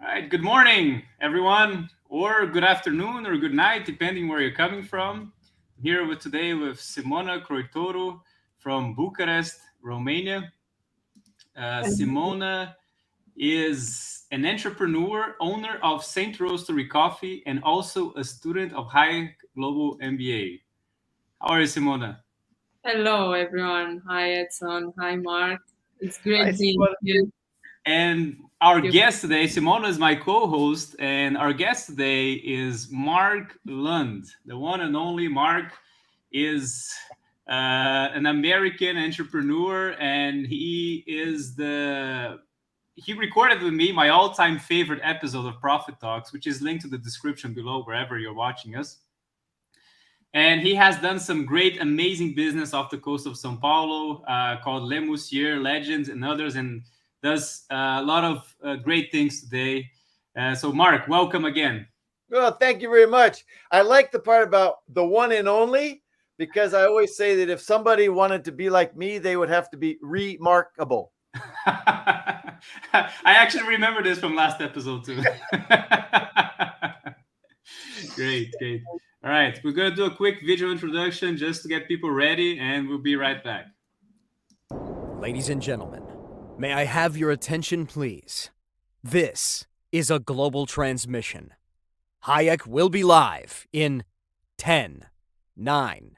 right, good morning, everyone, or good afternoon or good night, depending where you're coming from. I'm here today with Simona Croitoru from Bucharest, Romania. Simona is an entrepreneur, owner of Saint Roastery Coffee, and also a student of Hayek Global MBA. How are you, Simona? Hello, everyone. Hi, Edson. Hi, Mark. It's great Hi, being Simona. here. And our You. guest today, Simona is my co-host, and our guest today is Mark Lund. The one and only Mark is an American entrepreneur, and he recorded with me my all-time favorite episode of Profit Talks, which is linked to the description below wherever you're watching us. And he has done some great, amazing business off the coast of São Paulo called Le Monsieur, Legends, and others, and does a lot of great things today. So, Mark, welcome again. Well, thank you very much. I like the part about the one and only because I always say that if somebody wanted to be like me, they would have to be remarkable. I actually remember this from last episode, too. Great, great. All right, we're going to do a quick video introduction just to get people ready, and we'll be right back. Ladies and gentlemen, may I have your attention, please? This is a global transmission. Hayek will be live in 10, 9,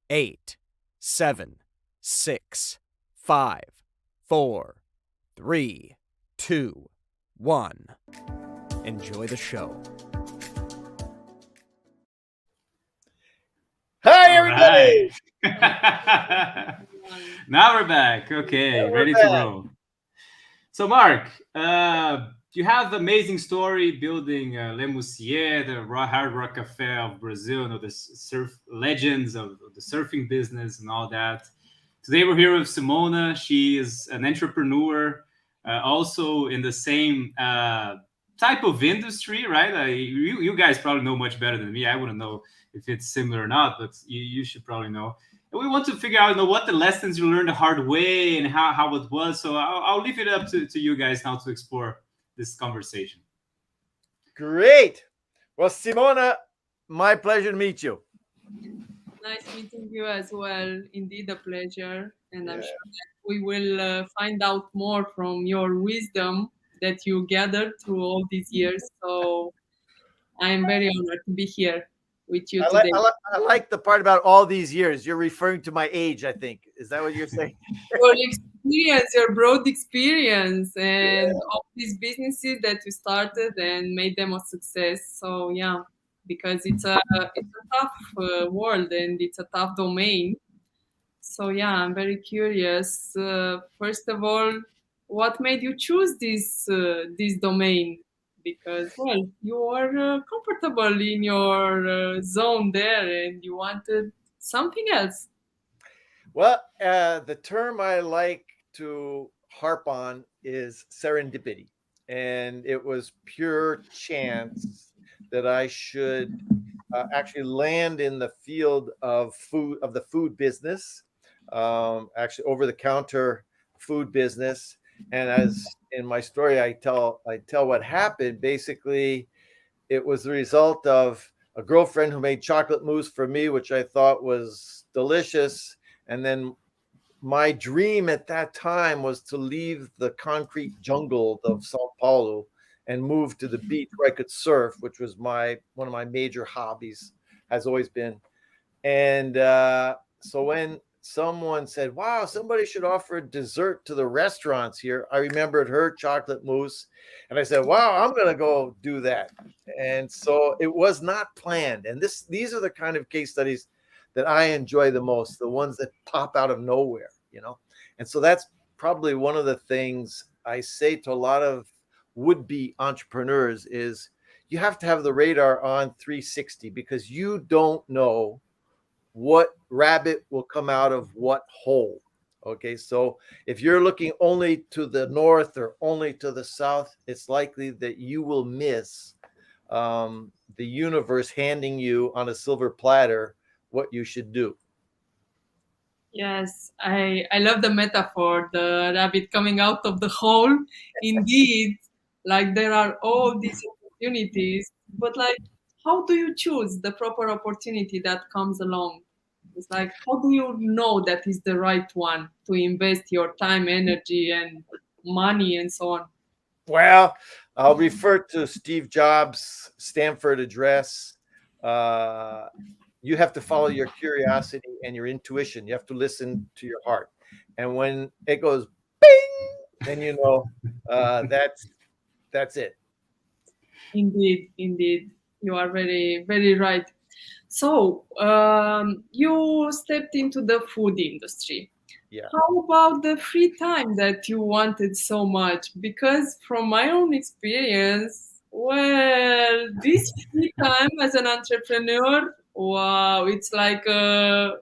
8, 7, 6, 5, 4, 3, 2, 1. Enjoy the show. Hi, everybody. Now we're back. Okay, Now we're ready back. to roll. So, Mark, you have the amazing story building Le Monsieur, the Hard Rock Cafe of Brazil, the surf legends of the surfing business and all that. Today we're here with Simona. She is an entrepreneur, also in the same type of industry, right? You guys probably know much better than me. I wouldn't know if it's similar or not, but you should probably know. And we want to figure out, what the lessons you learned the hard way and how it was. So I'll leave it up to you guys now to explore this conversation. Great. Well, Simona, my pleasure to meet you. Nice meeting you as well. Indeed, a pleasure. And I'm Yeah. sure that we will find out more from your wisdom that you gathered through all these years. So I'm very honored to be here with you today. I like the part about all these years. You're referring to my age, I think. Is that what you're saying? Your experience, your broad experience, and all these businesses that you started and made them a success. So yeah, because it's a tough world and it's a tough domain. So yeah, I'm very curious. First of all, what made you choose this domain? Because well, you are comfortable in your zone there, and you wanted something else. Well, the term I like to harp on is serendipity. And it was pure chance that I should actually land in the field of the food business, actually over the counter food business. And as in my story, I tell what happened. Basically, it was the result of a girlfriend who made chocolate mousse for me, which I thought was delicious. And then my dream at that time was to leave the concrete jungle of São Paulo and move to the beach where I could surf, which was one of my major hobbies, has always been. And so when someone said, "Wow, somebody should offer dessert to the restaurants here," I remembered her chocolate mousse, and I said, "Wow, I'm going to go do that." And so it was not planned. And these are the kind of case studies that I enjoy the most, the ones that pop out of nowhere, And so that's probably one of the things I say to a lot of would-be entrepreneurs is you have to have the radar on 360 because you don't know what rabbit will come out of what hole. Okay, so if you're looking only to the north or only to the south, it's likely that you will miss the universe handing you on a silver platter what you should do. Yes, I love the metaphor, the rabbit coming out of the hole. Indeed, Like there are all these opportunities, but like, how do you choose the proper opportunity that comes along? It's like, how do you know that is the right one to invest your time, energy, and money and so on? Well, I'll refer to Steve Jobs' Stanford address. Uh, you have to follow your curiosity and your intuition. You have to listen to your heart. And when it goes bing, then you know that's it. Indeed, indeed. You are very, very right. So, you stepped into the food industry. Yeah. How about the free time that you wanted so much? Because from my own experience, well, this free time as an entrepreneur, wow, it's like a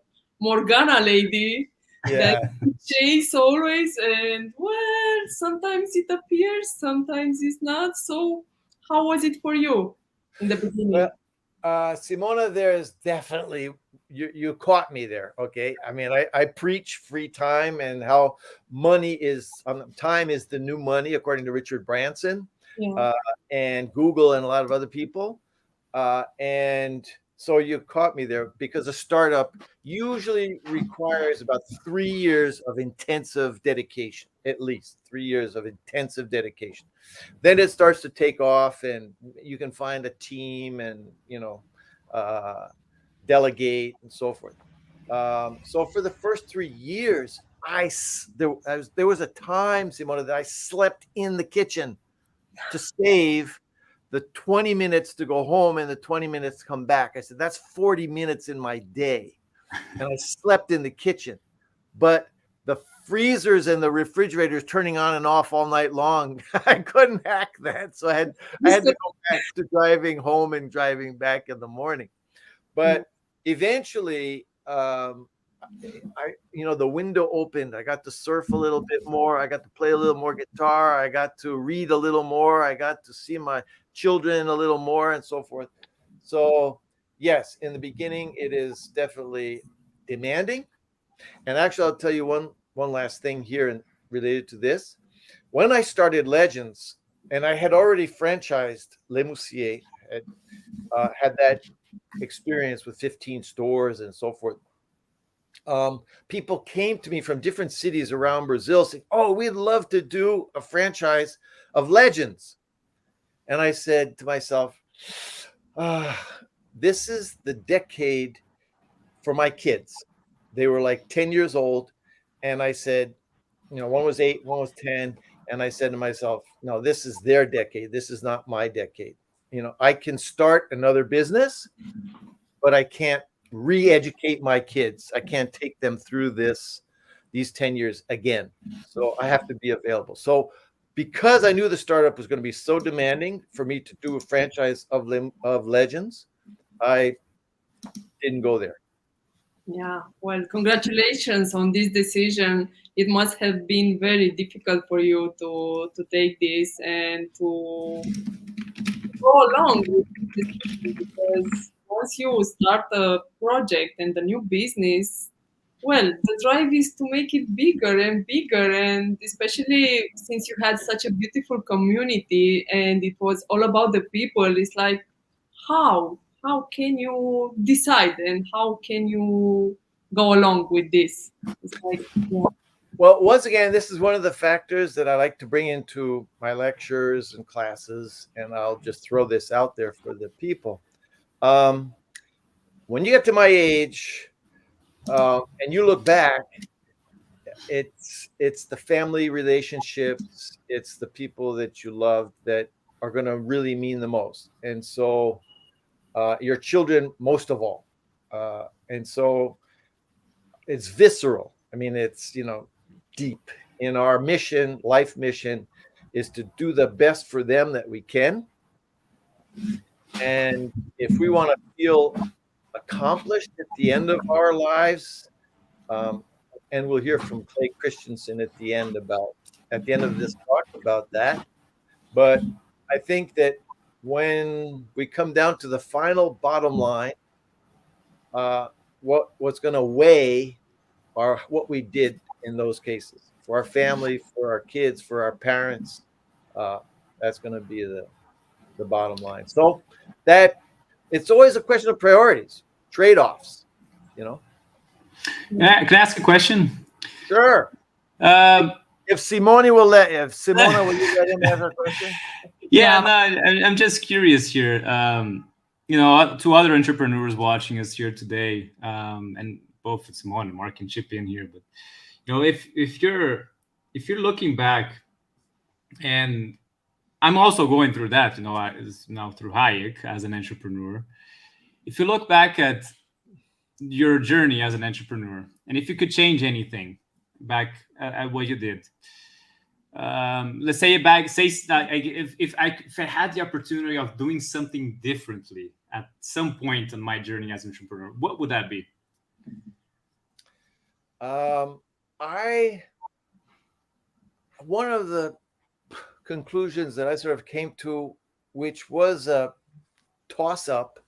Morgana lady that Yeah. you chase always, and well, sometimes it appears, sometimes it's not. So, how was it for you in the beginning? Well, Simona, there's definitely you caught me there. Okay, I mean, I preach free time and how money is time is the new money, according to Richard Branson, Yeah. uh, and Google and a lot of other people. And so you caught me there because a startup usually requires about 3 years of intensive dedication, at least 3 years of intensive dedication. Then it starts to take off, and you can find a team and uh, delegate and so forth. So for the first 3 years, there was a time, Simona, that I slept in the kitchen to save the 20 minutes to go home and the 20 minutes to come back. I said, that's 40 minutes in my day. And I slept in the kitchen. But the freezers and the refrigerators turning on and off all night long, I couldn't hack that. So I had to go back to driving home and driving back in the morning. But eventually, the window opened. I got to surf a little bit more. I got to play a little more guitar. I got to read a little more. I got to see my children a little more and so forth. So yes, in the beginning, it is definitely demanding. And actually, I'll tell you one last thing here and related to this. When I started Legends, and I had already franchised Le Moussier, had that experience with 15 stores and so forth. People came to me from different cities around Brazil saying, "Oh, we'd love to do a franchise of Legends." And I said to myself, this is the decade for my kids. They were like 10 years old. And I said, one was 8, one was 10. And I said to myself, no, this is their decade. This is not my decade. I can start another business, but I can't re-educate my kids. I can't take them through these 10 years again. So I have to be available. So because I knew the startup was going to be so demanding for me to do a franchise of Legends, I didn't go there. Yeah, well, congratulations on this decision. It must have been very difficult for you to take this and to go along with this decision, because once you start a project and a new business, well, the drive is to make it bigger and bigger, and especially since you had such a beautiful community and it was all about the people, it's like, how can you decide and how can you go along with this? It's like, yeah. Well, once again, this is one of the factors that I like to bring into my lectures and classes, and I'll just throw this out there for the people. When you get to my age, and you look back, it's the family relationships, it's the people that you love that are going to really mean the most. And so your children most of all. And so it's visceral. I mean, it's deep in our mission. Life mission is to do the best for them that we can. And if we want to feel accomplished at the end of our lives, and we'll hear from Clay Christensen at the end of this talk about that. But I think that when we come down to the final bottom line, what's going to weigh are what we did in those cases for our family, for our kids, for our parents. That's going to be the bottom line. So that it's always a question of priorities, trade-offs, you know. Yeah, can I ask a question? Sure. Um, If Simona will let you answer a question? yeah, no, I'm just curious here. To other entrepreneurs watching us here today, and both Simona and Mark can chip in here. But if you're looking back, and I'm also going through that, now through Hayek as an entrepreneur. If you look back at your journey as an entrepreneur, and if you could change anything back at what you did, let's say if I had the opportunity of doing something differently at some point in my journey as an entrepreneur, what would that be? One of the conclusions that I sort of came to, which was a toss-up,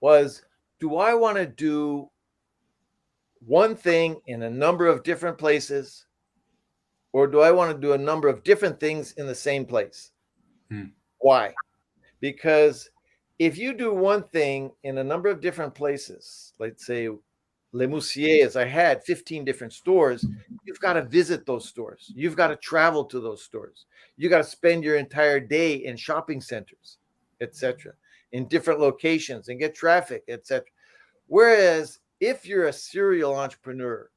was, do I want to do one thing in a number of different places, or do I want to do a number of different things in the same place? Why? Because if you do one thing in a number of different places, let's say Les Moussiers, I had 15 different stores, you've got to visit those stores. You've got to travel to those stores. You got to spend your entire day in shopping centers, etc., in different locations and get traffic, etc. Whereas if you're a serial entrepreneur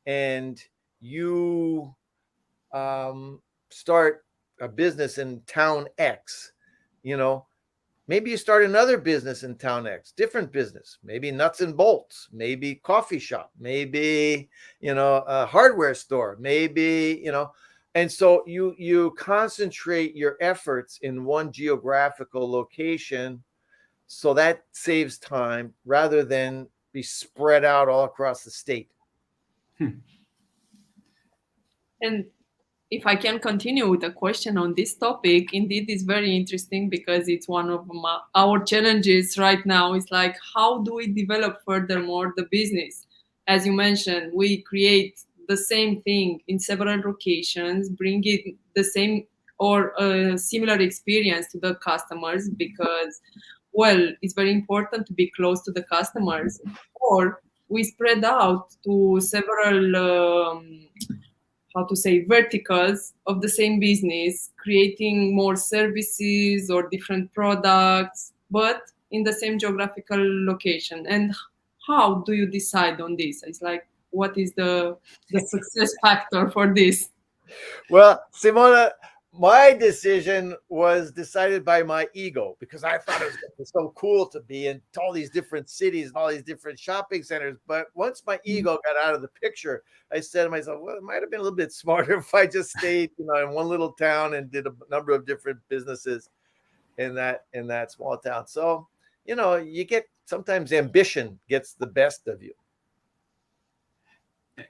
and you start a business in town X, maybe you start another business in town X, different business, maybe nuts and bolts, maybe coffee shop, maybe, a hardware store, maybe, and so you concentrate your efforts in one geographical location. So that saves time rather than be spread out all across the state. And if I can continue with a question on this topic, indeed, it's very interesting because it's one of our challenges right now. It's like, how do we develop furthermore the business? As you mentioned, we create the same thing in several locations, bring it the same or a similar experience to the customers because, well, it's very important to be close to the customers. Or we spread out to several verticals of the same business, creating more services or different products, but in the same geographical location. And how do you decide on this? It's like, what is the success factor for this? Well, Simona, my decision was decided by my ego because I thought it was so cool to be in all these different cities and all these different shopping centers. But once my ego got out of the picture, I said to myself, well, it might have been a little bit smarter if I just stayed, in one little town and did a number of different businesses in that small town. So, you get, sometimes ambition gets the best of you.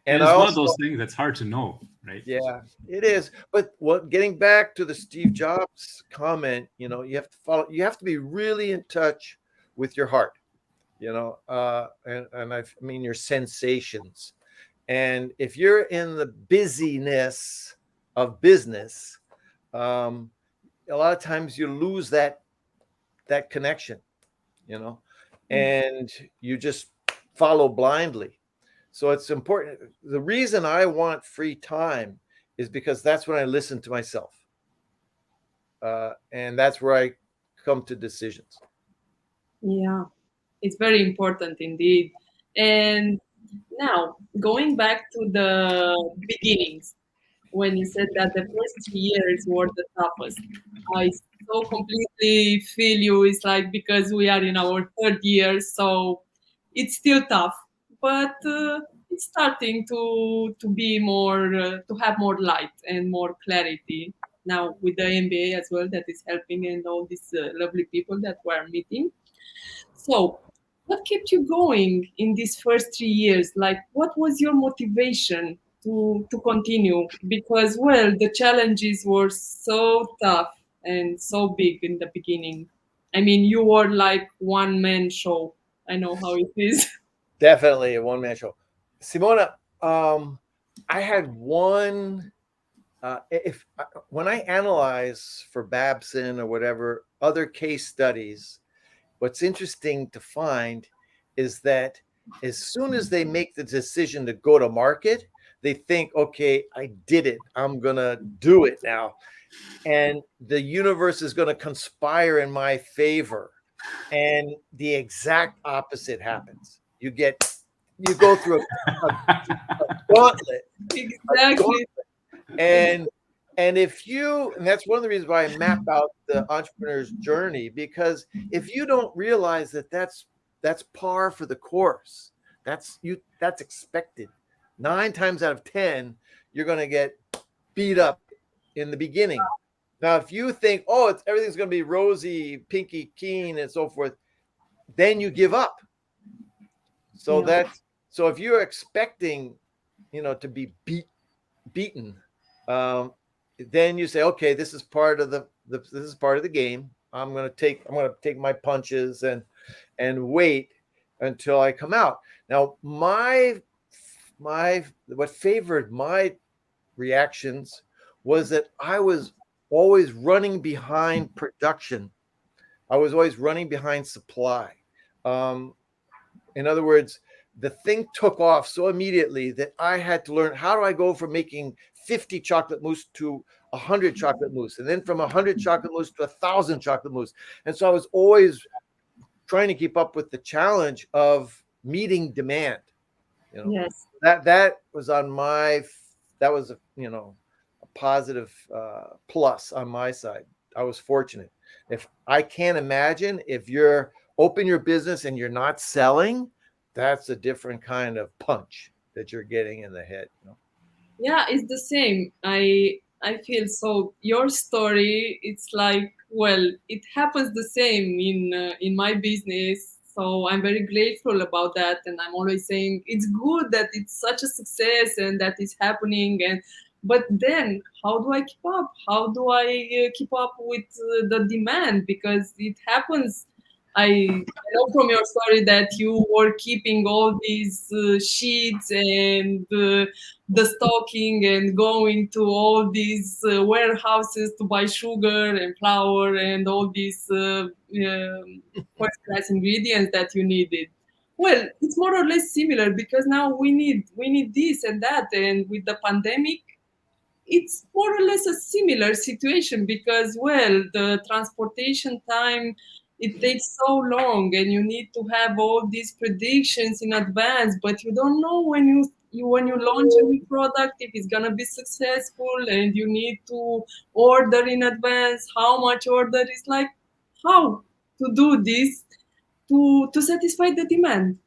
And it's one of those things that's hard to know, right? Yeah, it is. But getting back to the Steve Jobs comment, you have to be really in touch with your heart, and I mean your sensations. And if you're in the busyness of business, a lot of times you lose that connection, and you just follow blindly. So it's important. The reason I want free time is because that's when I listen to myself. And that's where I come to decisions. Yeah, it's very important indeed. And now, going back to the beginnings, when you said that the first 3 years were the toughest, I so completely feel you. It's like because we are in our third year, so it's still tough, but it's starting to be more to have more light and more clarity now with the MBA as well that is helping and all these lovely people that we're meeting. So, what kept you going in these first 3 years? Like, what was your motivation to continue? Because, well, the challenges were so tough and so big in the beginning. I mean, you were like one man show. I know how it is. Definitely a one-man show. Simona, I had one when I analyze for Babson or whatever other case studies, what's interesting to find is that as soon as they make the decision to go to market, they think, okay, I did it. I'm going to do it now. And the universe is going to conspire in my favor. And the exact opposite happens. You go through a gauntlet. Exactly. And that's one of the reasons why I map out the entrepreneur's journey, because if you don't realize that that's par for the course, that's expected. 9 times out of 10, you're going to get beat up in the beginning. Now, if you think, oh, everything's going to be rosy, pinky keen, and so forth, then you give up. So so if you're expecting, to be beaten, then you say, okay, this is part of the game. I'm going to take my punches and wait until I come out. Now, what favored my reactions was that I was always running behind production. I was always running behind supply. In other words, the thing took off so immediately that I had to learn, how do I go from making 50 chocolate mousse to 100 chocolate mousse, and then from 100 chocolate mousse to 1,000 chocolate mousse. And so I was always trying to keep up with the challenge of meeting demand. Yes. That was a positive plus on my side. I was fortunate. If I can't imagine, if you're open your business and you're not selling, that's a different kind of punch that you're getting in the head. Yeah, it's the same. I feel so. Your story, it's like, well, it happens the same in my business. So I'm very grateful about that, and I'm always saying it's good that it's such a success and that it's happening. But then, how do I keep up? How do I keep up with the demand? Because it happens. I know from your story that you were keeping all these sheets and the stocking and going to all these warehouses to buy sugar and flour and all these first class ingredients that you needed. Well, it's more or less similar, because now we need this and that, and with the pandemic, it's more or less a similar situation, because, well, the transportation time, it takes so long, and you need to have all these predictions in advance, but you don't know when you launch a new product if it's gonna be successful, and you need to order in advance. How much order is like, how to do this to satisfy the demand?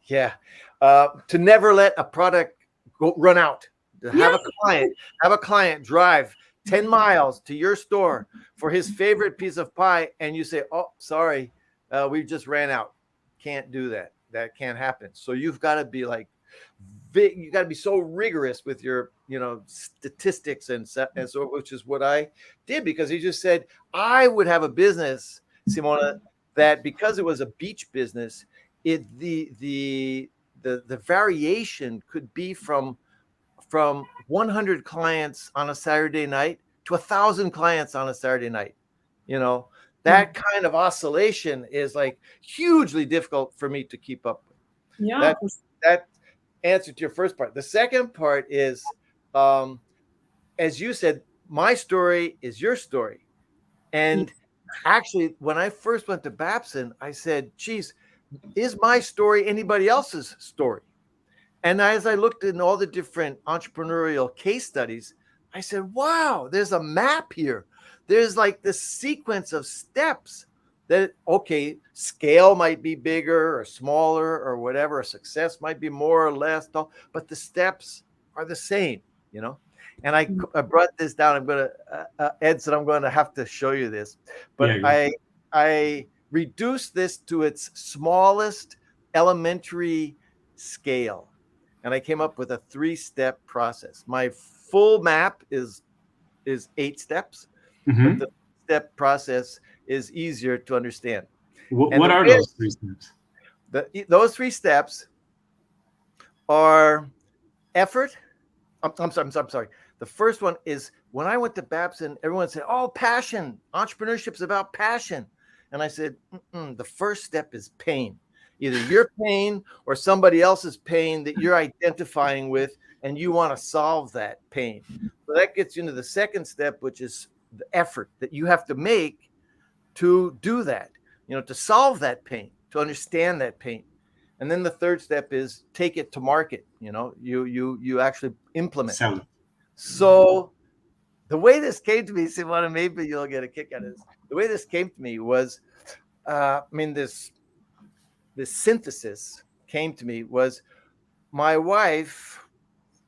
Yeah. To never let a product run out. To have a client drive 10 miles to your store for his favorite piece of pie, and you say, oh, sorry, we just ran out. Can't do that. That can't happen. So you've got to be you got to be so rigorous with your, statistics and so, which is what I did, because he just said I would have a business, Simona, that because it was a beach business, the variation could be from 100 clients on a Saturday night to 1,000 clients on a Saturday night. That kind of oscillation is like hugely difficult for me to keep up with. Yeah. That answer to your first part. The second part is, as you said, my story is your story. And actually, when I first went to Babson, I said, geez, is my story anybody else's story? And as I looked in all the different entrepreneurial case studies, I said, wow, there's a map here. There's like this sequence of steps that, okay, scale might be bigger or smaller or whatever, a success might be more or less, but the steps are the same, And I brought this down. I'm going to, Edson, I'm going to have to show you this. But yeah. I reduced this to its smallest elementary scale. And I came up with a 3-step process. My full map is 8 steps, but the step process is easier to understand. What are those 3 steps? Those 3 steps are effort. I'm sorry. The first one is when I went to Babson, everyone said, "Oh, passion. Entrepreneurship's about passion." And I said, the first step is pain. Either your pain or somebody else's pain that you're identifying with, and you want to solve that pain. So that gets you into the second step, which is the effort that you have to make to do that, to solve that pain, to understand that pain. And then the third step is take it to market. You actually implement it. So the way this came to me, Simona, maybe you'll get a kick out of this. The way this came to me was, this synthesis came to me was my wife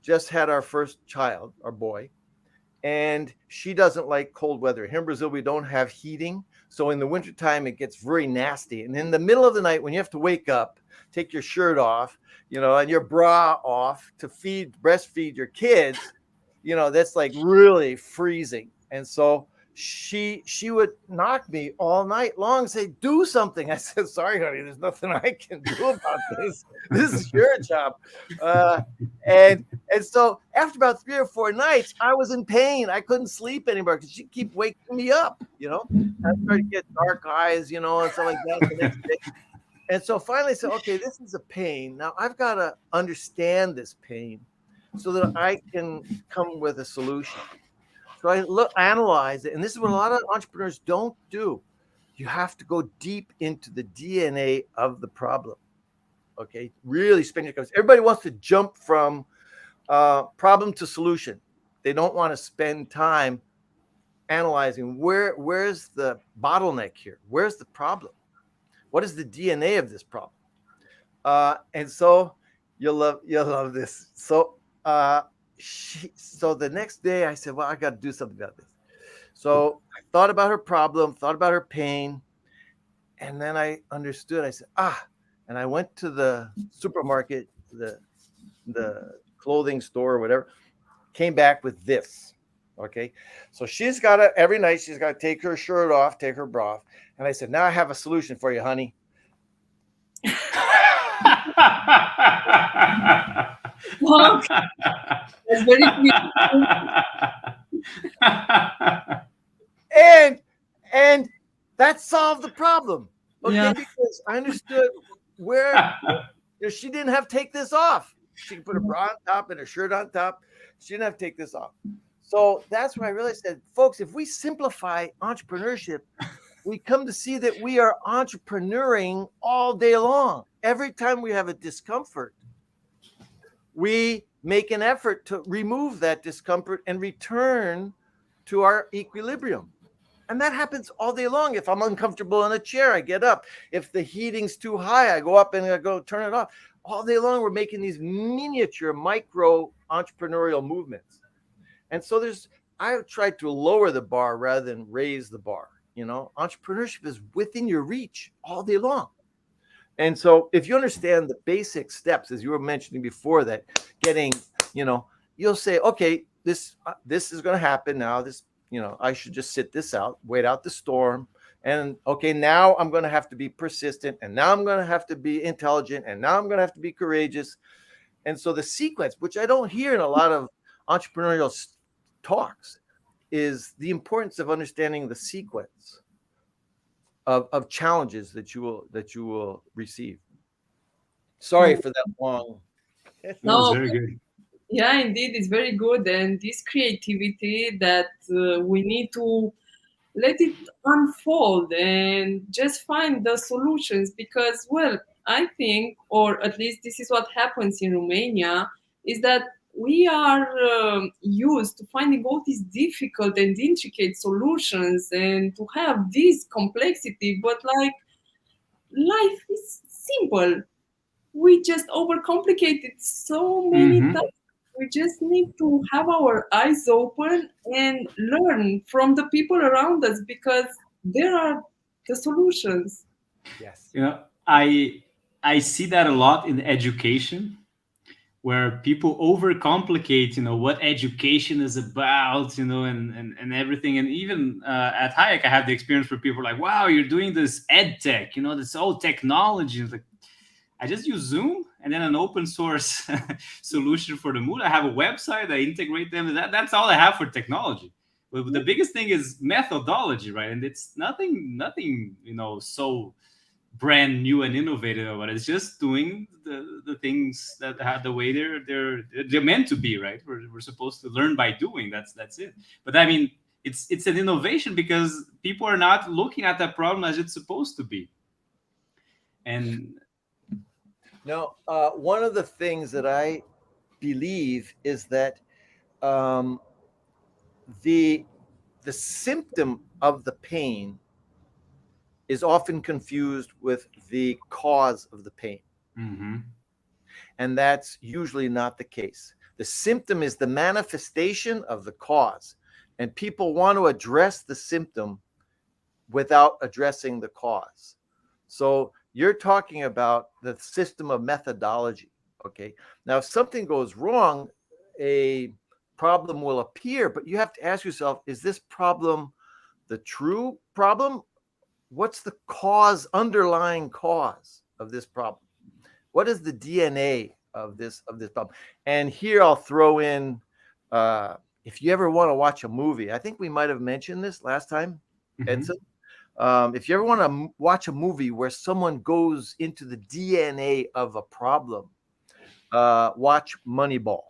just had our first child, our boy, and she doesn't like cold weather. Here in Brazil, we don't have heating. So in the wintertime, it gets very nasty. And in the middle of the night, when you have to wake up, take your shirt off, and your bra off to breastfeed your kids, that's like really freezing. And so she would knock me all night long and say, "Do something." I said, "Sorry, honey, there's nothing I can do about this. This is your job." And so after about 3 or 4 nights, I was in pain. I couldn't sleep anymore because she'd keep waking me up, I started to get dark eyes, and stuff like that the next day. And so finally I said, okay, this is a pain. Now I've got to understand this pain so that I can come with a solution. So I analyze it, and this is what a lot of entrepreneurs don't do. You have to go deep into the DNA of the problem. Okay, really spend your time. Everybody wants to jump from problem to solution. They don't want to spend time analyzing where's the bottleneck here. Where's the problem? What is the DNA of this problem? And so you'll love this. So the next day I said, well, I got to do something about this. So I thought about her problem, thought about her pain, and then I understood. I said, and I went to the supermarket, the clothing store or whatever, came back with this. Okay. So every night she's got to take her shirt off, take her bra off. And I said, now I have a solution for you, honey. Wow. That's very beautiful. And that solved the problem. Okay. Yeah. Because I understood where she didn't have to take this off. She could put her bra on top and her shirt on top. She didn't have to take this off. So that's why I really said, folks, if we simplify entrepreneurship, we come to see that we are entrepreneuring all day long. Every time we have a discomfort, we make an effort to remove that discomfort and return to our equilibrium. And that happens all day long. If I'm uncomfortable in a chair, I get up. If the heating's too high, I go up and I go turn it off. All day long, we're making these miniature micro entrepreneurial movements. And so I tried to lower the bar rather than raise the bar. Entrepreneurship is within your reach all day long. And so if you understand the basic steps, as you were mentioning before, that getting, you'll say, okay, this is going to happen now. I should just sit this out, wait out the storm. And okay, now I'm going to have to be persistent. And now I'm going to have to be intelligent. And now I'm going to have to be courageous. And so the sequence, which I don't hear in a lot of entrepreneurial talks, is the importance of understanding the sequence of challenges that you will receive. Sorry for that long. No, very good. Yeah, indeed, it's very good. And this creativity that we need to let it unfold and just find the solutions, because, well, I think, or at least this is what happens in Romania, is that we are used to finding all these difficult and intricate solutions and to have this complexity, but like life is simple. We just overcomplicate it so many times. We just need to have our eyes open and learn from the people around us, because there are the solutions. Yes. I see that a lot in education, where people overcomplicate, what education is about, and everything. And even at Hayek, I have the experience where people are like, wow, you're doing this ed tech, this old technology. It's like, I just use Zoom and then an open source solution for the mood. I have a website, I integrate them. That's all I have for technology. But the biggest thing is methodology, right? And it's nothing, so brand new and innovative, but it's just doing the things that have the way they're meant to be, right? We're supposed to learn by doing. That's it. But I mean, it's an innovation because people are not looking at that problem as it's supposed to be. And no, one of the things that I believe is that the symptom of the pain is often confused with the cause of the pain. Mm-hmm. And that's usually not the case. The symptom is the manifestation of the cause. And people want to address the symptom without addressing the cause. So you're talking about the system of methodology. Okay. Now, if something goes wrong, a problem will appear, but you have to ask yourself, is this problem the true problem? What's the underlying cause of this problem? What is the DNA of this problem? And here I'll throw in, if you ever want to watch a movie, I think we might have mentioned this last time, Edson. If you ever want to watch a movie where someone goes into the DNA of a problem, watch Moneyball.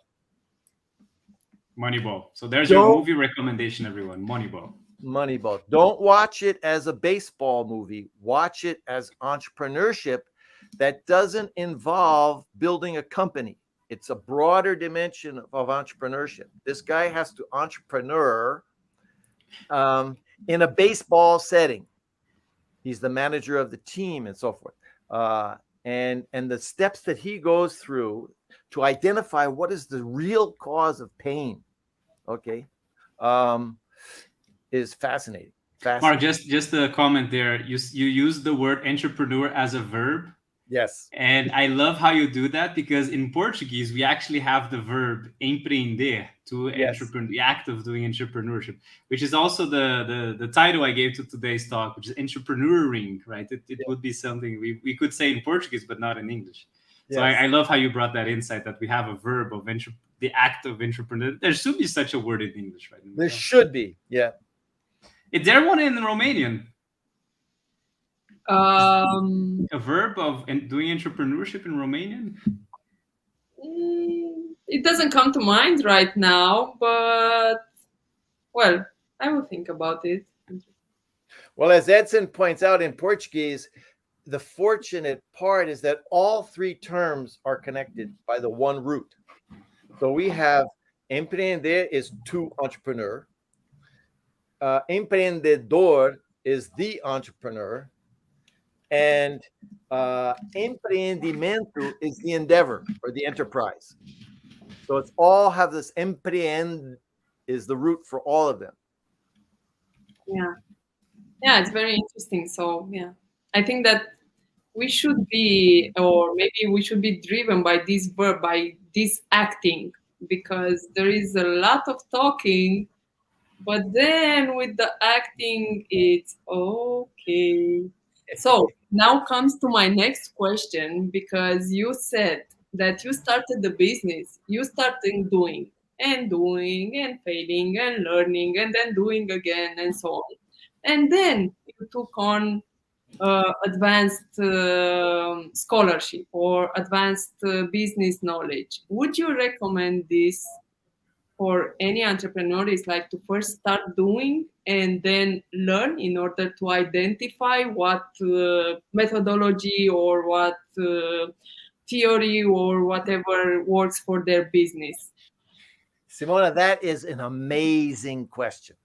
Moneyball. So there's your movie recommendation, everyone. Moneyball. Moneyball. Don't watch it as a baseball movie. Watch it as entrepreneurship that doesn't involve building a company. It's a broader dimension of entrepreneurship. This guy has to entrepreneur in a baseball setting. He's the manager of the team and so forth. And the steps that he goes through to identify what is the real cause of pain, okay, is fascinating. Mark, just a comment there. You use the word entrepreneur as a verb. Yes. And I love how you do that because in Portuguese, we actually have the verb empreender, the act of doing entrepreneurship, which is also the title I gave to today's talk, which is entrepreneuring, right? It would be something we could say in Portuguese, but not in English. Yes. So I love how you brought that insight that we have a verb of the act of entrepreneur. There should be such a word in English, right? There should be, yeah. Is there one in Romanian? A verb of doing entrepreneurship in Romanian? It doesn't come to mind right now, but well, I will think about it. Well, as Edson points out in Portuguese, the fortunate part is that all three terms are connected by the one root. So we have empreender is to entrepreneur. Empreendedor is the entrepreneur. And empreendimento is the endeavor or the enterprise. So it's all have this empreend is the root for all of them. Yeah, it's very interesting. So yeah, I think that we should be, or maybe we should be driven by this verb, by this acting, because there is a lot of talking, but then with the acting, it's okay. So now comes to my next question, because you said that you started the business, you started doing and failing and learning and then doing again and so on. And then you took on advanced scholarship or advanced business knowledge. Would you recommend this for any entrepreneur? Is like to first start doing and then learn in order to identify what methodology or what theory or whatever works for their business? Simona, that is an amazing question.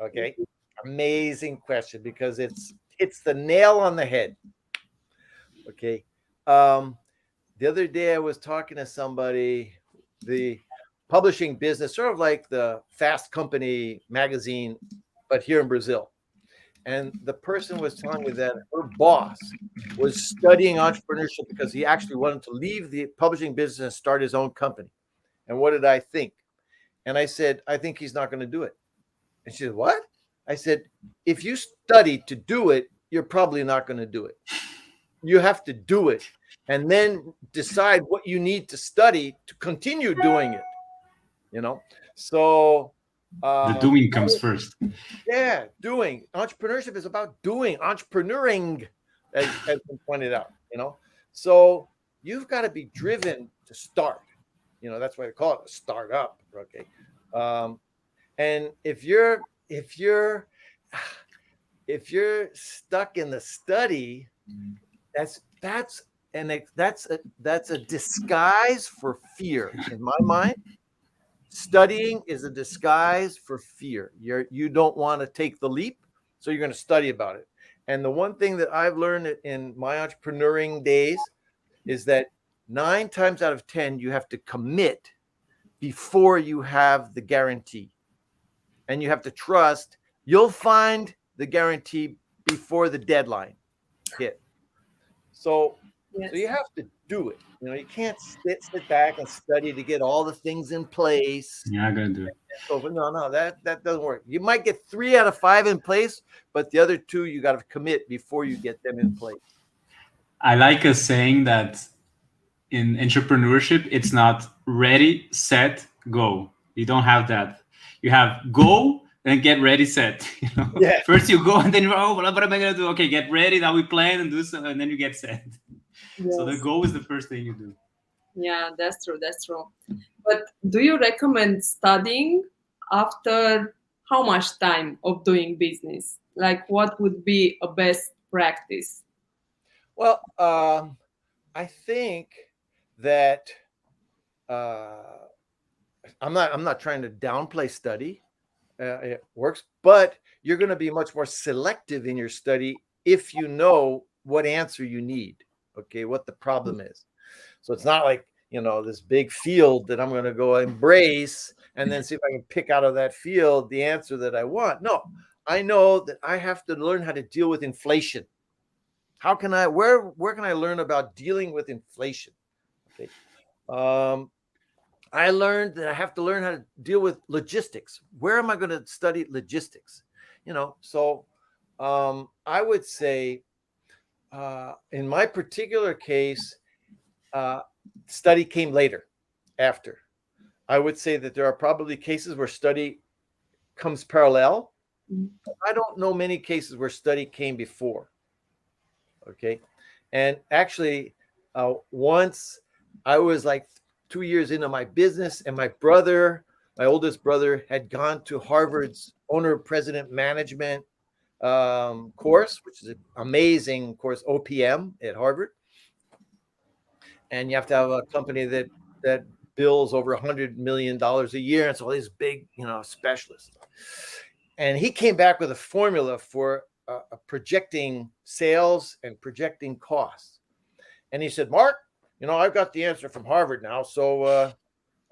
Okay, amazing question, because it's the nail on the head. Okay, the other day I was talking to somebody, the publishing business, sort of like the Fast Company magazine, but here in Brazil. And the person was telling me that her boss was studying entrepreneurship because he actually wanted to leave the publishing business and start his own company. And what did I think? And I said, I think he's not going to do it. And she said, what? I said, if you study to do it, you're probably not going to do it. You have to do it and then decide what you need to study to continue doing it. So the doing comes first. Yeah, doing. Entrepreneurship is about doing, entrepreneuring, as been pointed out. So you've got to be driven to start. That's why they call it a startup. Okay. And if you're stuck in the study, that's a disguise for fear. In my mind, studying is a disguise for fear. You don't want to take the leap, so you're going to study about it. And the one thing that I've learned in my entrepreneuring days is that 9 times out of 10, you have to commit before you have the guarantee. And you have to trust you'll find the guarantee before the deadline hit. So you have to do it. You can't sit back and study to get all the things in place. You're not going to do it. So, no, that doesn't work. You might get 3 out of 5 in place, but the other 2, you got to commit before you get them in place. I like a saying that in entrepreneurship, it's not ready, set, go. You don't have that. You have go, then get ready, set. Yeah. First you go, and then what am I going to do? Okay, get ready. Now we plan and do something, and then you get set. Yes. So the go is the first thing you do. Yeah, that's true. But do you recommend studying after how much time of doing business? Like, what would be a best practice? Well, I think that I'm not trying to downplay study. It works, but you're going to be much more selective in your study if you know what answer you need. Okay, what the problem is. So it's not like this big field that I'm going to go embrace and then see if I can pick out of that field the answer that I want. No, I know that I have to learn how to deal with inflation. How can I? Where can I learn about dealing with inflation? Okay. I learned that I have to learn how to deal with logistics. Where am I going to study logistics? So I would say in my particular case, study came later, after. I would say that there are probably cases where study comes parallel. I don't know many cases where study came before. Okay. And actually, once I was like 2 years into my business, and my oldest brother, had gone to Harvard's owner-president management course, which is an amazing course, OPM at Harvard. And you have to have a company that bills over $100 million a year. And so all these big, specialists. And he came back with a formula for projecting sales and projecting costs. And he said, Mark, I've got the answer from Harvard now. So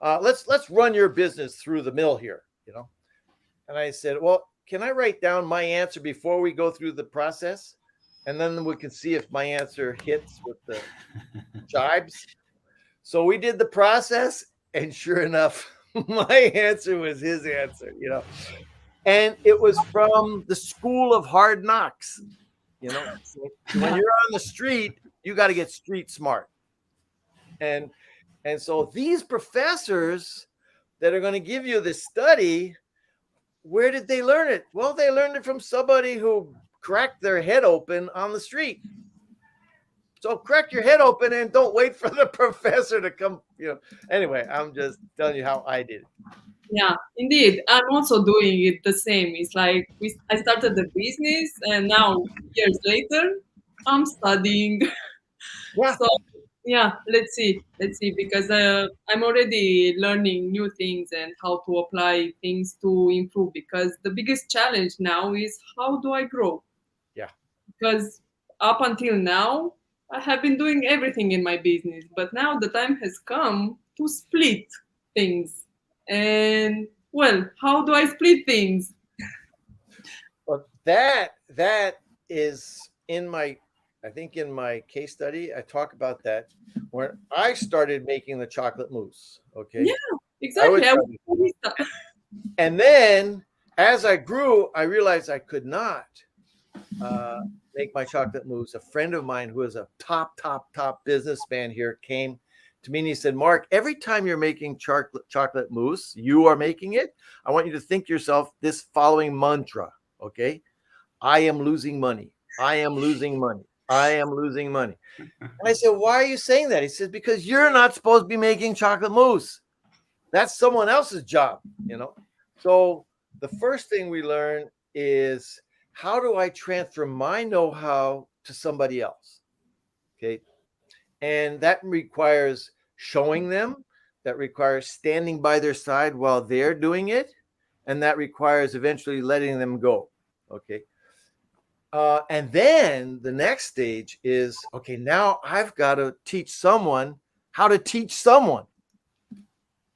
let's run your business through the mill here, And I said, well, can I write down my answer before we go through the process? And then we can see if my answer hits with the jibes. So we did the process, and sure enough, my answer was his answer, And it was from the school of hard knocks. When you're on the street, you got to get street smart. And so these professors that are going to give you this study, where did they learn it? Well, they learned it from somebody who cracked their head open on the street. So crack your head open and don't wait for the professor to come. Anyway, I'm just telling you how I did it. Yeah, indeed. I'm also doing it the same. It's like I started the business, and now years later, I'm studying. Yeah. So yeah, let's see, because I'm already learning new things and how to apply things to improve. Because the biggest challenge now is, how do I grow? Yeah. Because up until now, I have been doing everything in my business, but now the time has come to split things. And well, how do I split things? Well, that is in my case study. I talk about that when I started making the chocolate mousse. Okay. Yeah, exactly. And then as I grew, I realized I could not make my chocolate mousse, a friend of mine who is a top businessman here came to me and he said, Mark, every time you're making chocolate mousse, you are making it. I want you to think to yourself this following mantra, okay? I am losing money. I am losing money. I am losing money. And I said, why are you saying that? He says, because you're not supposed to be making chocolate mousse. That's someone else's job, you know? So the first thing we learn is, how do I transfer my know-how to somebody else? Okay. And that requires showing them, that requires standing by their side while they're doing it, and that requires eventually letting them go. Okay. And then the next stage is, okay, now I've got to teach someone how to teach someone.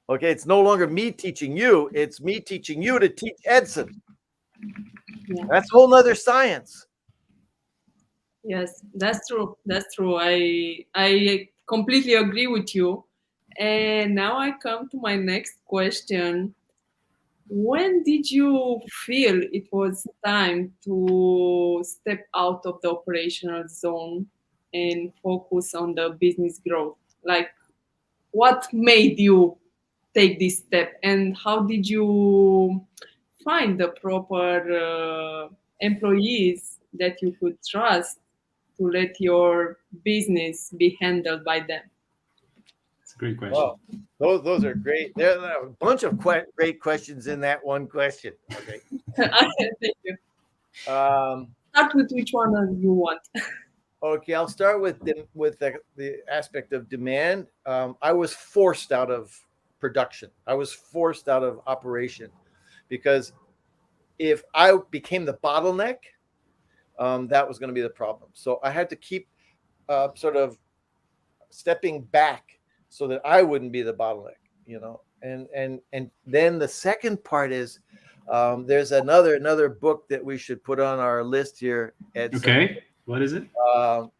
Okay, it's no longer me teaching you, it's me teaching you to teach Edson. Yeah. That's a whole nother science. Yes, that's true. That's true. I completely agree with you. And now I come to my next question. When did you feel it was time to step out of the operational zone and focus on the business growth? Like, what made you take this step, and how did you find the proper employees that you could trust to let your business be handled by them? It's a great question. Well, those are great. There are a bunch of great questions in that one question. Okay. Thank you. Start with which one you want. Okay, I'll start with the aspect of demand. I was forced out of production. I was forced out of operation, because if I became the bottleneck, that was going to be the problem. So I had to keep sort of stepping back so that I wouldn't be the bottleneck, you know. And then the second part is, there's another book that we should put on our list here. Okay, what is it?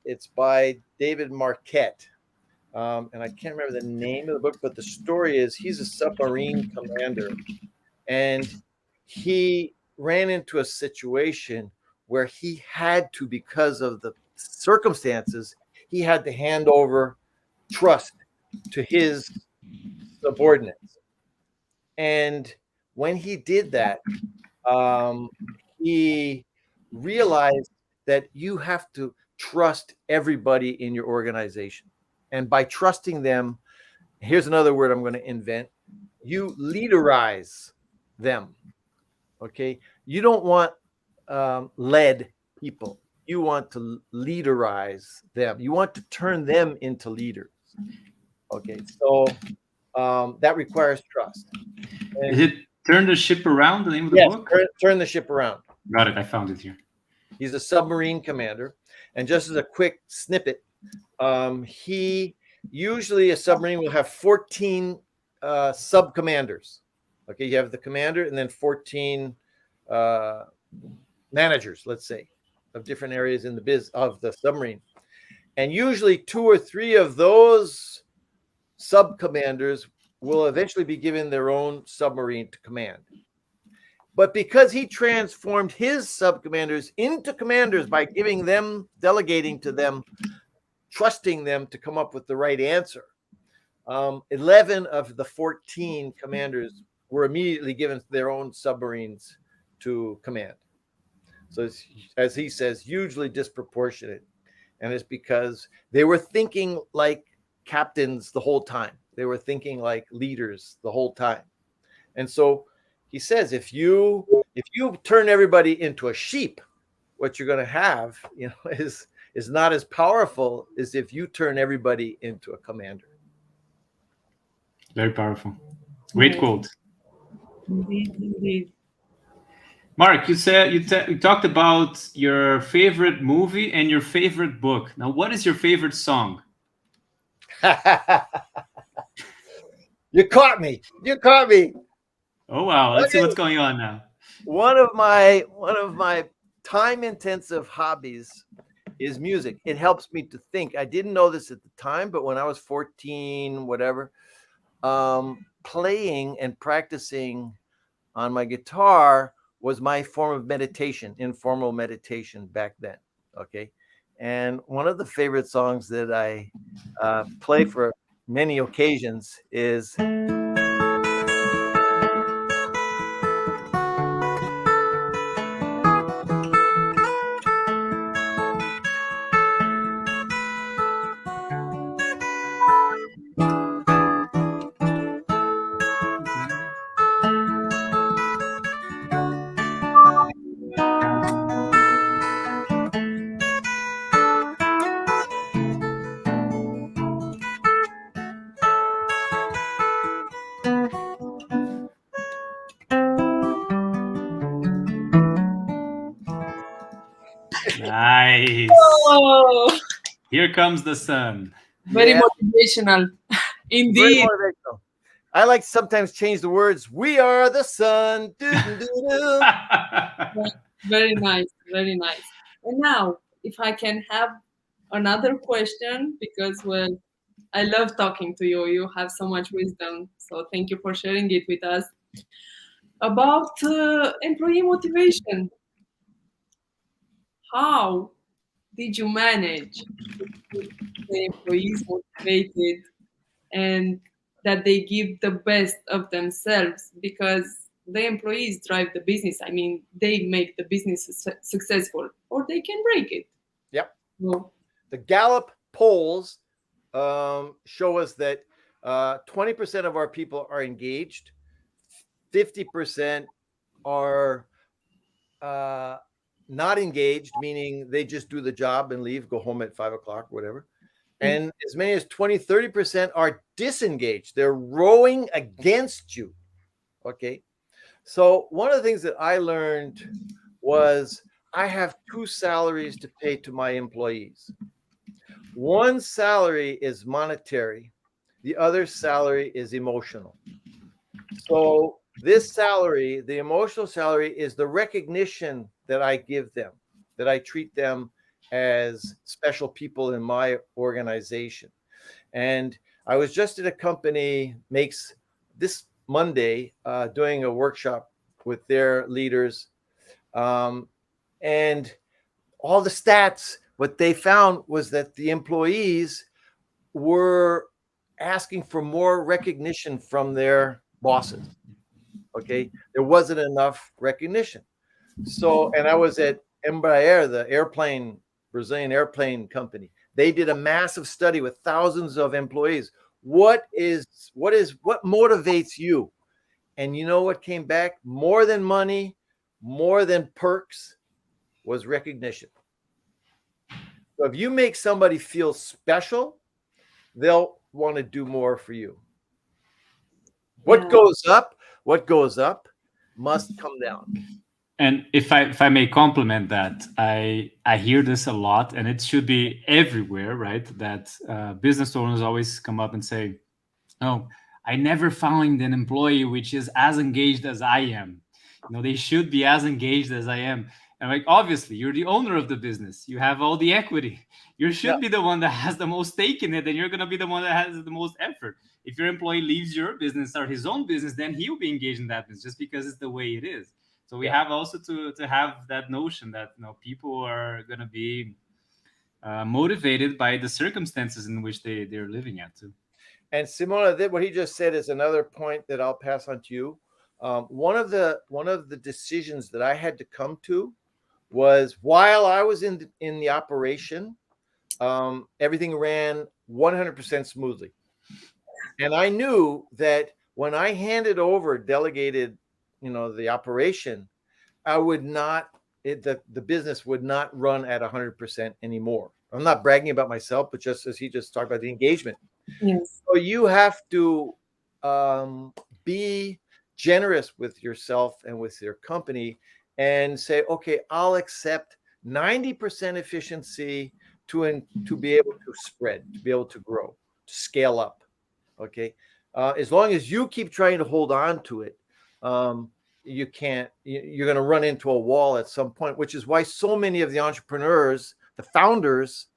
It's by David Marquette. And I can't remember the name of the book, but the story is, he's a submarine commander, and he ran into a situation where he had to, because of the circumstances, he had to hand over trust to his subordinates. And when he did that, he realized that you have to trust everybody in your organization. And by trusting them, here's another word I'm going to invent, you leaderize them. Okay. You don't want led people. You want to leaderize them. You want to turn them into leaders. Okay. So that requires trust. And, is it Turn the Ship Around, the name of the book? Turn the Ship Around. Got it. I found it here. He's a submarine commander. And just as a quick snippet, usually a submarine will have 14 sub-commanders. Okay, you have the commander and then 14 managers, let's say, of different areas in the submarine. And usually 2 or 3 of those sub-commanders will eventually be given their own submarine to command. But because he transformed his sub-commanders into commanders by delegating to them, trusting them to come up with the right answer, 11 of the 14 commanders were immediately given their own submarines to command. So it's, as he says, hugely disproportionate. And it's because they were thinking like captains the whole time. They were thinking like leaders the whole time. And so he says, if you turn everybody into a sheep, what you're going to have, is not as powerful as if you turn everybody into a commander. Very powerful. Great quote. Indeed. Mark, you said you talked about your favorite movie and your favorite book. Now, what is your favorite song? You caught me. Oh wow! Let's see what's going on now. One of my time-intensive hobbies is music. It helps me to think. I didn't know this at the time, but when I was 14, whatever, playing and practicing on my guitar was my form of meditation, informal meditation back then. Okay. And one of the favorite songs that I play for many occasions is Nice. Oh, Here comes the sun. very Yeah. motivational. Very Indeed. motivational. I like to sometimes change the words. We are the sun. Doo-doo-doo-doo. Very nice. Very nice. And now, if I can have another question, because, well, I love talking to you. You have so much wisdom. So thank you for sharing it with us. About employee motivation. How did you manage to keep the employees motivated and that they give the best of themselves? Because the employees drive the business. I mean, they make the business successful, or they can break it. Yep. So, The Gallup polls show us that 20% of our people are engaged, 50% are not engaged, meaning they just do the job and leave, go home at 5 o'clock, whatever. And as many as 30% are disengaged. They're rowing against you. Okay. So one of the things that I learned was I have two salaries to pay to my employees. One salary is monetary. The other salary is emotional. So this salary, the emotional salary, is the recognition that I give them, that I treat them as special people in my organization. And I was just at a company makes this Monday doing a workshop with their leaders. And all the stats, what they found was that the employees were asking for more recognition from their bosses. Okay. There wasn't enough recognition. So, and I was at Embraer, the Brazilian airplane company. They did a massive study with thousands of employees. What motivates you? And you know what came back? More than money, more than perks, was recognition. So if you make somebody feel special, they'll want to do more for you. What goes up must come down. And if I may compliment that, I hear this a lot, and it should be everywhere, right? That business owners always come up and say, "Oh, I never found an employee which is as engaged as I am. They should be as engaged as I am." And like, obviously, you're the owner of the business. You have all the equity. You should be the one that has the most stake in it, and you're going to be the one that has the most effort. If your employee leaves your business or his own business, then he'll be engaged in that business just because it's the way it is. So we have also to have that notion that people are going to be motivated by the circumstances in which they're living at too. And Simona, what he just said is another point that I'll pass on to you. One of the decisions that I had to come to was while I was in the operation, everything ran 100% smoothly. And I knew that when I delegated, the operation, the business would not run at 100% anymore. I'm not bragging about myself, but just as he just talked about the engagement. yes. So you have to be generous with yourself and with your company and say, okay, I'll accept 90% efficiency to be able to spread, to be able to grow, to scale up. Okay. As long as you keep trying to hold on to it, you can't, you're going to run into a wall at some point, which is why so many of the entrepreneurs, the founders,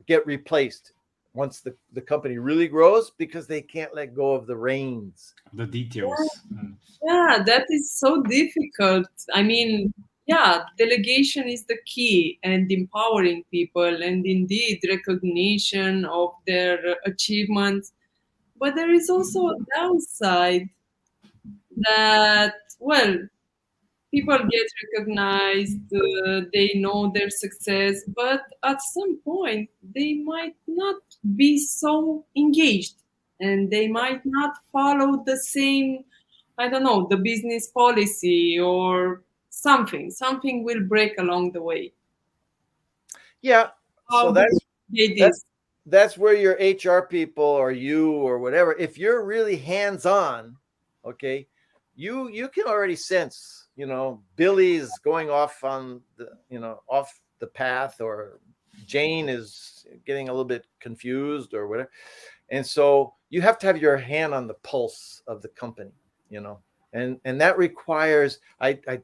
get replaced once the company really grows, because they can't let go of the reins. The details. Yeah, that is so difficult. I mean, yeah, delegation is the key, and empowering people, and indeed recognition of their achievements. But there is also a downside that, well, people get recognized, they know their success, but at some point they might not be so engaged, and they might not follow the same, I don't know, the business policy or something. Something will break along the way. Yeah. How So do you get this? that's where your HR people or you or whatever, if you're really hands-on, okay, you can already sense, Billy's going off on the, off the path, or Jane is getting a little bit confused or whatever. And so you have to have your hand on the pulse of the company, and that requires, I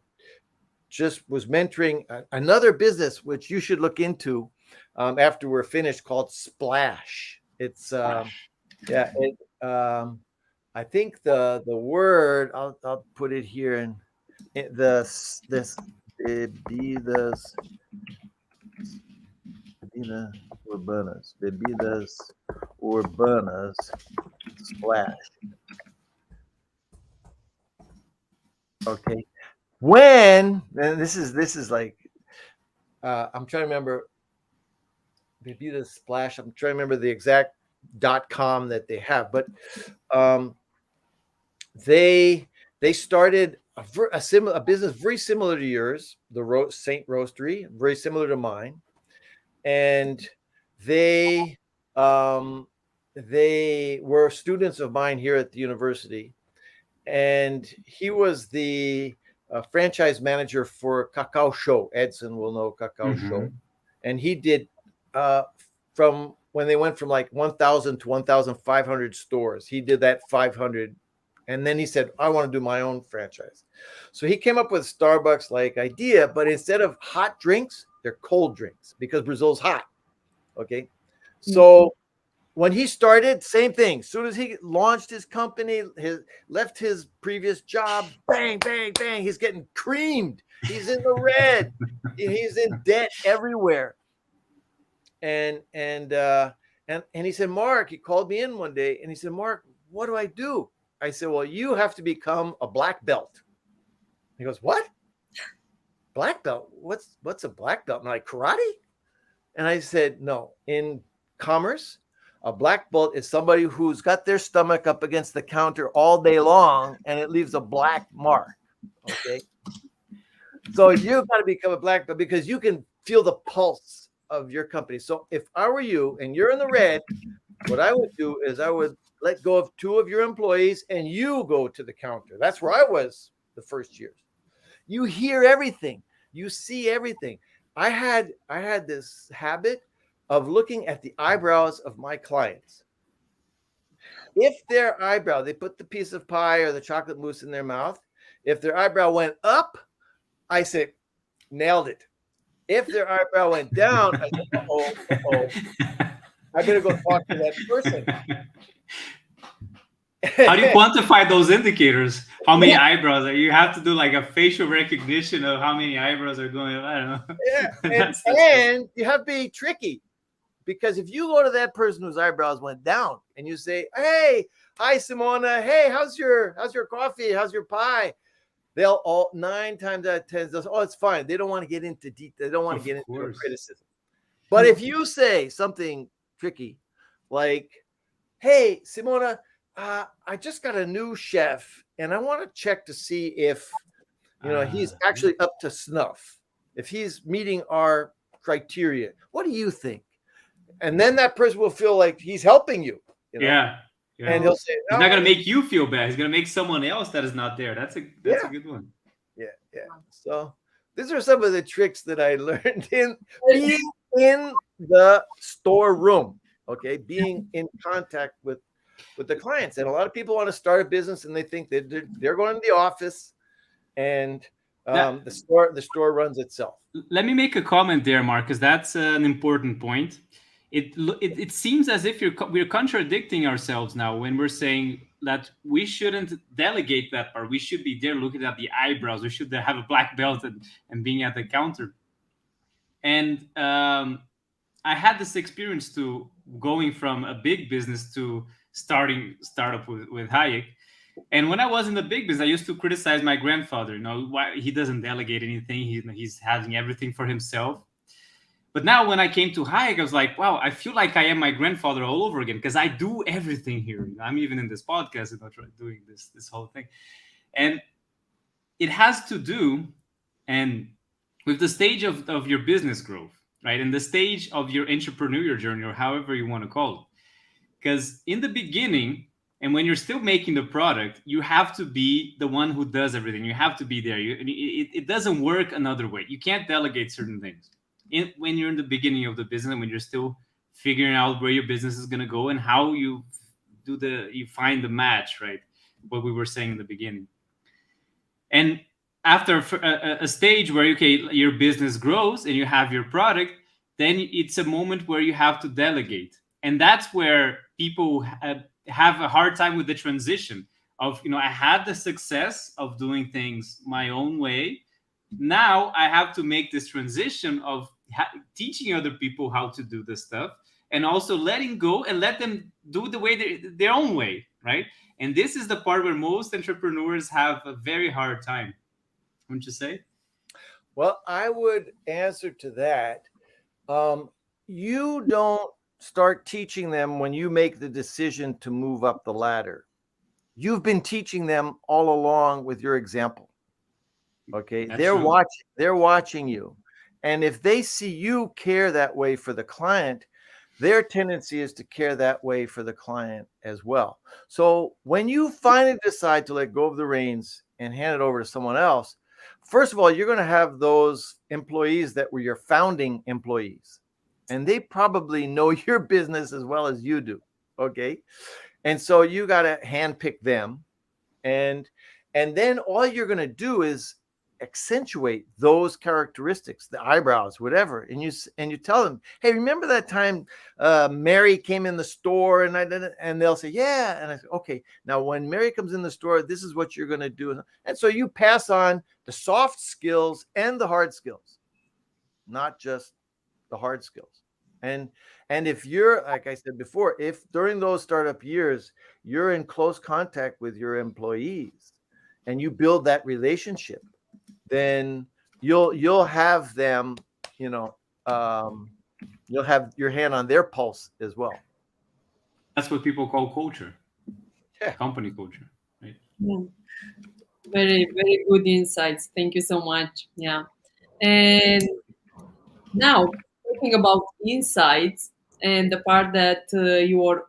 just was mentoring another business, which you should look into after we're finished, called Splash. It's yeah, I think the word, I'll put it here, and this bebidas urbanas Splash. Okay. And this is like, I'm trying to remember Bebidas Splash. I'm trying to remember the exact .com that they have, but they started a business very similar to yours, the Saint Roastery, very similar to mine, and they were students of mine here at the university, and he was the franchise manager for Cacao Show. Edson will know Cacao Show, and he did from when they went from like 1,000 to 1,500 stores. He did that 500, and then he said, "I want to do my own franchise." So he came up with Starbucks like idea, but instead of hot drinks, they're cold drinks because Brazil's hot. Okay, so when he started, same thing. As soon as he launched his company, left his previous job, bang, bang, bang, he's getting creamed. He's in the red. He's in debt everywhere. And he said, "Mark," he called me in one day and he said, "Mark, what do I do?" I said, "Well, you have to become a black belt." He goes, "What? Black belt? What's a black belt?" And I'm like, "Karate?" And I said, "No, in commerce, a black belt is somebody who's got their stomach up against the counter all day long and it leaves a black mark." Okay. So you've got to become a black belt because you can feel the pulse of your company. So if I were you and you're in the red, what I would do is I would let go of 2 of your employees and you go to the counter. That's where I was the first years. You hear everything. You see everything. I had this habit of looking at the eyebrows of my clients. If their eyebrow, they put the piece of pie or the chocolate mousse in their mouth. If their eyebrow went up, I said, "Nailed it." If their eyebrow went down, I said, uh-oh, I better go talk to that person. How do you quantify those indicators? How many eyebrows? You have to do like a facial recognition of how many eyebrows are going up. I don't know. Yeah, and you have to be tricky, because if you go to that person whose eyebrows went down and you say, "Hey, hi Simona, hey, how's your coffee? How's your pie?" They'll all 9 times out of 10, they'll say, "Oh, it's fine." They don't want to get into detail. They don't want to get into a criticism. But if you say something tricky, like, "Hey, Simona, I just got a new chef, and I want to check to see if he's actually up to snuff, if he's meeting our criteria. What do you think?" And then that person will feel like he's helping you. Yeah. And he'll say, "He's not going to make you feel bad. He's going to make someone else that is not there." That's a good one. Yeah. So these are some of the tricks that I learned in being in the storeroom. Okay, being in contact with the clients. And a lot of people want to start a business and they think that they're going to the office and the store runs itself. Let me make a comment there, Mark, because that's an important point. it seems as if we're contradicting ourselves now when we're saying that we shouldn't delegate that part. We should be there looking at the eyebrows. We should have a black belt and being at the counter. And I had this experience to going from a big business to startup with Hayek. And when I was in the big business, I used to criticize my grandfather. Why he doesn't delegate anything. He's having everything for himself. But now when I came to Hayek, I was like, wow, I feel like I am my grandfather all over again because I do everything here. I'm even in this podcast, doing this whole thing. And it has to do with the stage of your business growth, right? And the stage of your entrepreneurial journey, or however you want to call it. Because in the beginning, and when you're still making the product, you have to be the one who does everything. You have to be there. It doesn't work another way. You can't delegate certain things. When you're in the beginning of the business, when you're still figuring out where your business is going to go and how you find the match, right? What we were saying in the beginning. And after a stage where, your business grows and you have your product, then it's a moment where you have to delegate. And that's where people have a hard time with the transition of, I had the success of doing things my own way. Now I have to make this transition of teaching other people how to do this stuff and also letting go and let them do the way their own way, right? And this is the part where most entrepreneurs have a very hard time, wouldn't you say? Well, I would answer to that. You don't start teaching them when you make the decision to move up the ladder. You've been teaching them all along with your example. Okay, they're watching you. And if they see you care that way for the client, their tendency is to care that way for the client as well. So when you finally decide to let go of the reins and hand it over to someone else, first of all, you're going to have those employees that were your founding employees. And they probably know your business as well as you do. Okay. And so you got to handpick them. And then all you're going to do is accentuate those characteristics, the eyebrows, whatever. And you tell them, hey, remember that time Mary came in the store and I did it? And they'll say, yeah. And I say, okay, now when Mary comes in the store, this is what you're going to do. And so you pass on the soft skills and the hard skills, not just the hard skills. And if you're, like I said before, if during those startup years, you're in close contact with your employees and you build that relationship, then you'll have them, you'll have your hand on their pulse as well. That's what people call culture. Yeah. Company culture, right? Yeah. Very, very good insights. Thank you so much. Yeah. And now talking about insights and the part that you are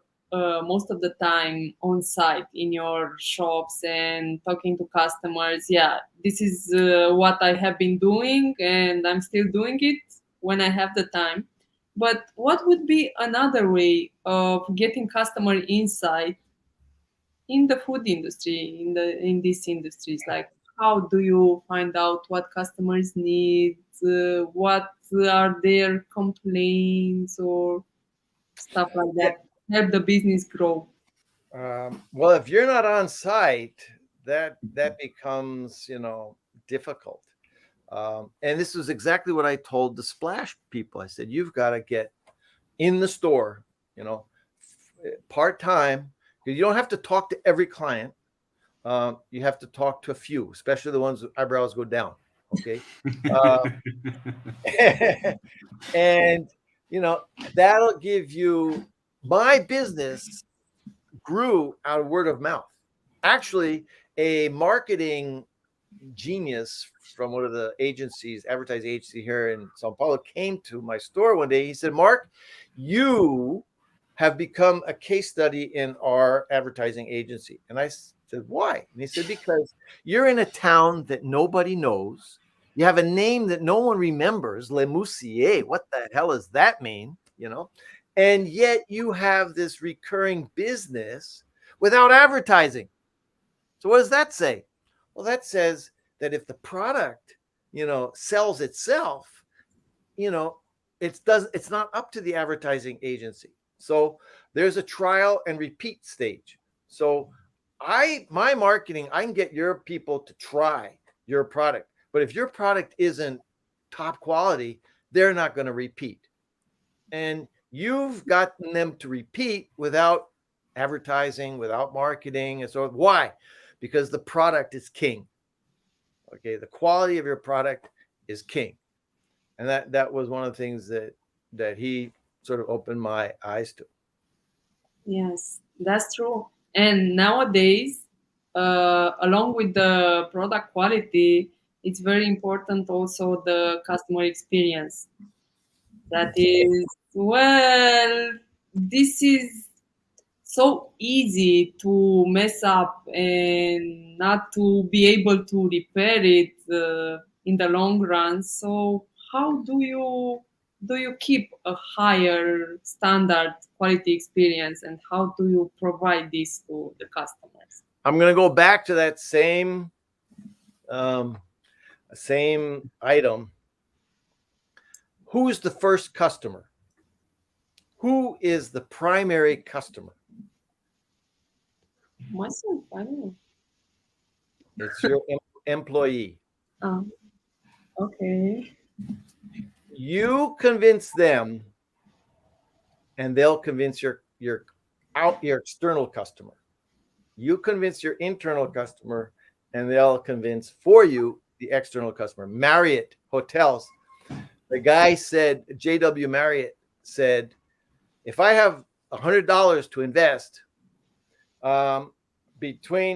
most of the time on site in your shops and talking to customers. Yeah, this is what I have been doing and I'm still doing it when I have the time. But what would be another way of getting customer insight in the food industry, in these industries? Like, how do you find out what customers need, what are their complaints or stuff like that? Help the business grow. Well, if you're not on site, that becomes difficult. And this was exactly what I told the Splash people. I said, you've got to get in the store, part-time, because you don't have to talk to every client. You have to talk to a few, especially the ones with eyebrows go down. Okay. And that'll give you. My business grew out of word of mouth. Actually, a marketing genius from one of the advertising agency here in São Paulo, came to my store one day. He said, Mark, you have become a case study in our advertising agency. And I said, why? And he said, because you're in a town that nobody knows. You have a name that no one remembers, Le Moussier. What the hell does that mean? And yet you have this recurring business without advertising. So what does that say? Well, that says that if the product, sells itself, it's not up to the advertising agency. So there's a trial and repeat stage. So my marketing, I can get your people to try your product, but if your product isn't top quality, they're not going to repeat. And you've gotten them to repeat without advertising, without marketing. And so why? Because the product is king. Okay, the quality of your product is king. And that was one of the things that he sort of opened my eyes to. Yes, that's true. And nowadays, along with the product quality, it's very important also the customer experience. That is, well, this is so easy to mess up and not to be able to repair it in the long run. So how do you keep a higher standard quality experience, and how do you provide this to the customers? I'm going to go back to that same item. Who's the first customer? Who is the primary customer? Myself, I don't know. It's your employee. Okay. You convince them, and they'll convince your external customer. You convince your internal customer, and they'll convince for you the external customer. Marriott hotels. The guy said, J.W. Marriott said, if I have $100 to invest,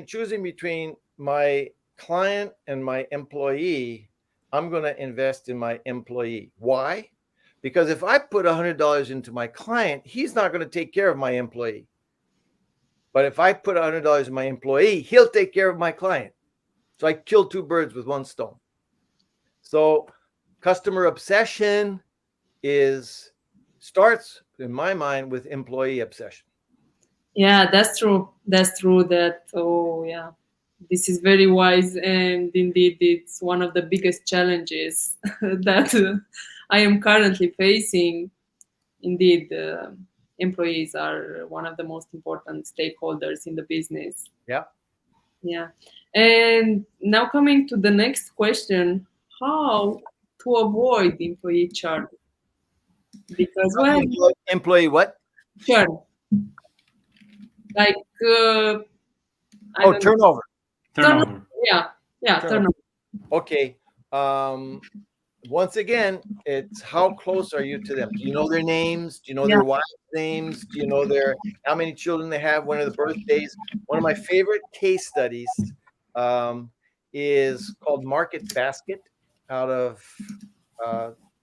choosing between my client and my employee, I'm going to invest in my employee. Why? Because if I put $100 into my client, he's not going to take care of my employee. But if I put $100 in my employee, he'll take care of my client. So I killed two birds with one stone. So customer obsession starts, in my mind, with employee obsession. Yeah, that's true. That's true. This is very wise, and indeed, it's one of the biggest challenges that I am currently facing. Indeed, employees are one of the most important stakeholders in the business. Yeah. Yeah. And now coming to the next question, how to avoid employee churn? Because employee what? Churn. Like turnover. Turnover. Yeah, turnover. Okay. Once again, it's how close are you to them? Do you know their names? Do you know their wives' names? Do you know how many children they have? When are the birthdays? One of my favorite case studies is called Market Basket out of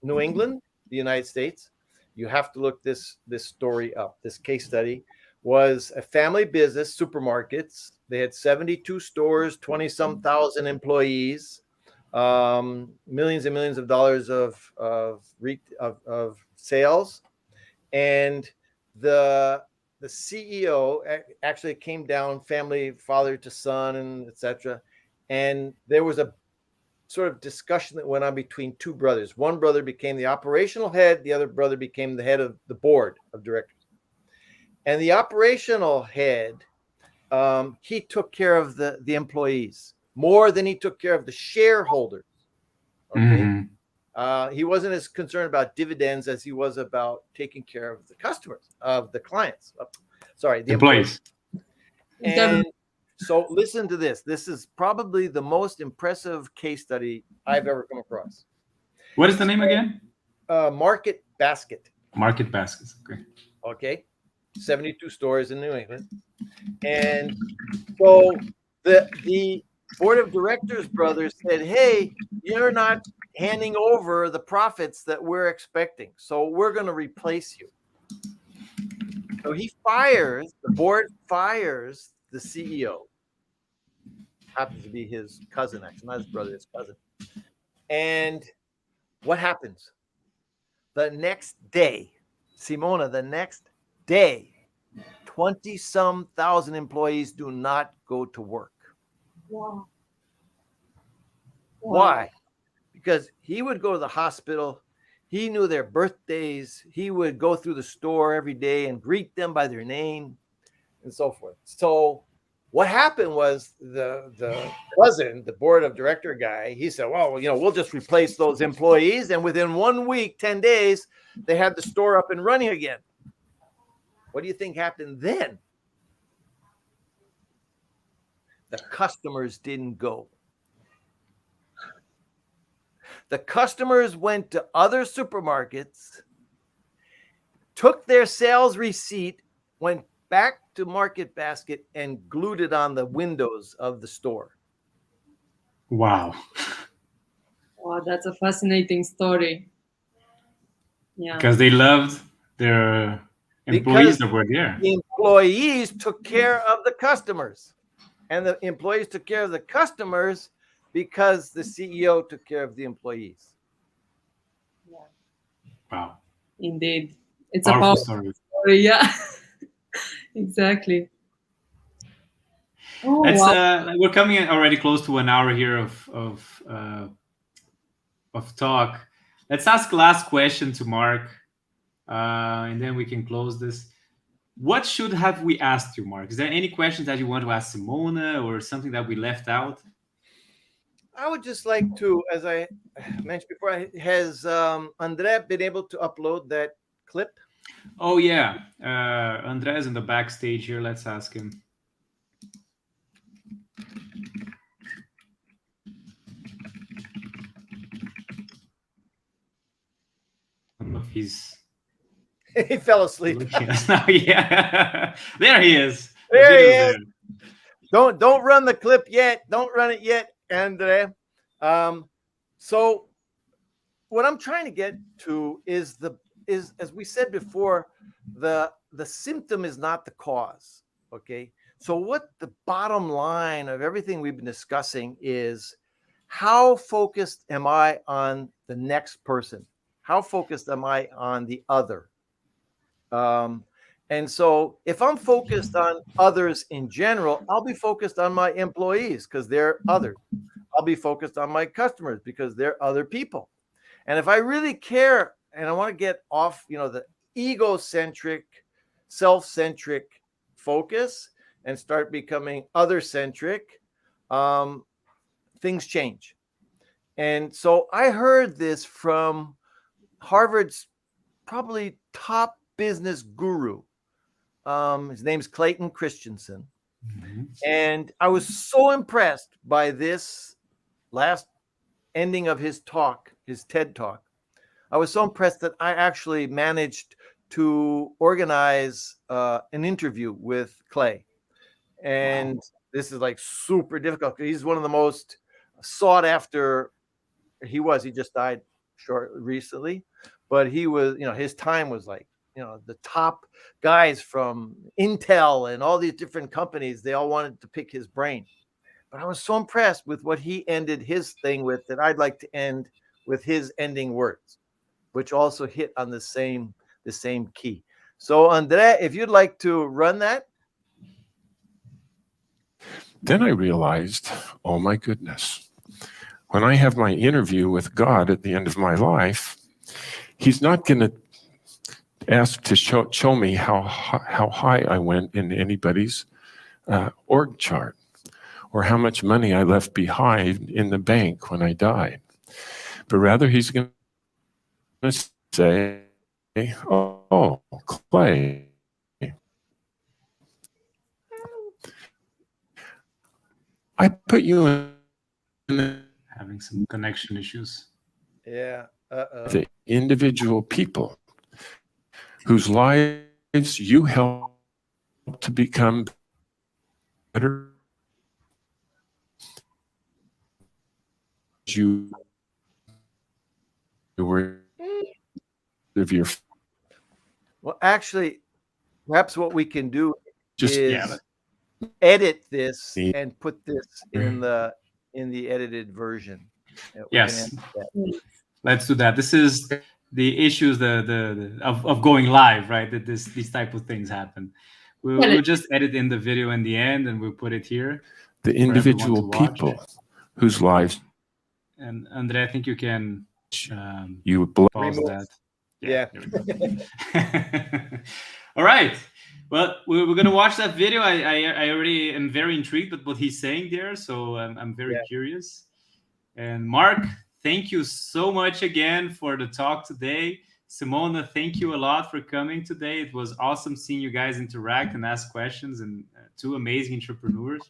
New England, the United States. You have to look this story up. This case study was a family business, supermarkets. They had 72 stores, 20-some thousand employees, millions and millions of dollars of sales, and the CEO actually came down, family, father to son, and etc. And there was a sort of discussion that went on between two brothers. One brother became the operational head, the other brother became the head of the board of directors. And the operational head, he took care of the employees more than he took care of the shareholders. Okay. Mm-hmm. He wasn't as concerned about dividends as he was about taking care of the customers, of the clients. The employees. And so listen to this. This is probably the most impressive case study I've ever come across. What is the name again? Market Basket. Market Baskets. Okay. Okay. 72 stores in New England. And so the board of directors brothers said, hey, you're not handing over the profits that we're expecting, so we're going to replace you. So the board fires the CEO. Happens to be his cousin, actually, not his brother, his cousin. And what happens? The next day, Simona, 20-some thousand employees do not go to work. Wow. Why? Because he would go to the hospital, He knew their birthdays. He would go through the store every day and greet them by their name and so forth. So what happened was the president, the board of director guy, he said, well, we'll just replace those employees. And within 1 week, 10 days, they had the store up and running again. What do you think happened then? The customers didn't go. The customers went to other supermarkets, took their sales receipt, went back to Market Basket, and glued it on the windows of the store. Wow. Wow, that's a fascinating story. Yeah. Because they loved their employees that were there. The employees took care of the customers. And the employees took care of the customers because the CEO took care of the employees. Yeah. Wow. Indeed. It's Powerful a powerful story. Yeah. Exactly. Oh, wow. We're coming in already close to an hour here of talk. Let's ask last question to Mark, and then we can close this. What should have we asked you, Mark? Is there any questions that you want to ask Simona or something that we left out? I would just like to, as I mentioned before, has Andrea been able to upload that clip? Oh, yeah. Andrea's in the backstage here. Let's ask him. I don't know if he's... He fell asleep. Yeah. There he is. There he is. Don't run the clip yet. Don't run it yet, Andrea. So what I'm trying to get to is as we said before, the symptom is not the cause. Okay. So what the bottom line of everything we've been discussing is, how focused am I on the next person? How focused am I on the other? And so if I'm focused on others in general, I'll be focused on my employees because they're others. I'll be focused on my customers because they're other people. And if I really care and I want to get off, the egocentric, self-centric focus and start becoming other-centric, things change. And so I heard this from Harvard's probably top business guru. His name's Clayton Christensen. Mm-hmm. And I was so impressed by this last ending of his talk, his TED talk. I was so impressed that I actually managed to organize an interview with Clay. And this is like super difficult. He's one of the most sought after. He just died recently, but he was, his time was like, the top guys from Intel and all these different companies, they all wanted to pick his brain. But I was so impressed with what he ended his thing with that I'd like to end with his ending words, which also hit on the same key. So Andrea, if you'd like to run that. Then I realized, oh my goodness, when I have my interview with God at the end of my life, he's not going to ask to show me how high I went in anybody's org chart or how much money I left behind in the bank when I died. But rather he's going to say, oh, Clay, I put you in having some connection issues. Yeah. The individual people whose lives you help to become better. You were of your. Well, actually, perhaps what we can do Just is edit this and put this in the edited version. Yes, let's do that. This is the issues of going live, right? That these type of things happen. We'll just edit in the video in the end, and we'll put it here. The individual people whose lives. And Andrea, I think you can You pause Remove. that. Yeah. All right. Well, we're going to watch that video. I already am very intrigued with what he's saying there, so I'm very curious. And Mark, thank you so much again for the talk today. Simona, thank you a lot for coming today. It was awesome seeing you guys interact and ask questions, and two amazing entrepreneurs.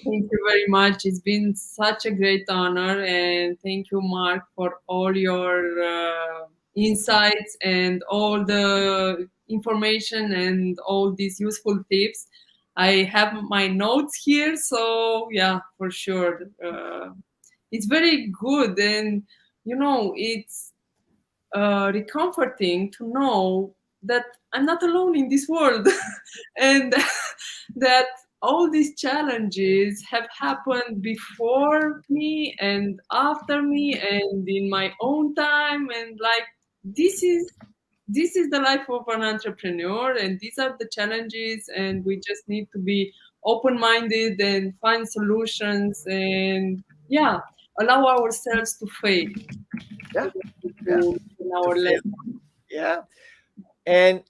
Thank you very much. It's been such a great honor, and thank you, Mark, for all your insights and all the information and all these useful tips. I have my notes here, so yeah, for sure. It's very good, and it's recomforting to know that I'm not alone in this world, and that all these challenges have happened before me and after me and in my own time, and like this is the life of an entrepreneur, and these are the challenges, and we just need to be open-minded and find solutions, and allow ourselves to fail. Yeah. In our life. Yeah. And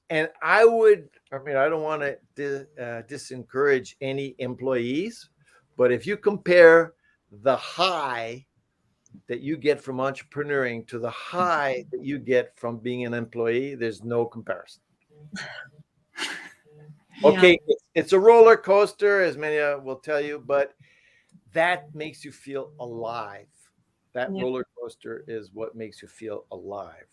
I don't want to disencourage any employees, but if you compare the high that you get from entrepreneuring to the high that you get from being an employee, there's no comparison. Okay, it's a roller coaster, as many will tell you, but that makes you feel alive. That roller coaster is what makes you feel alive.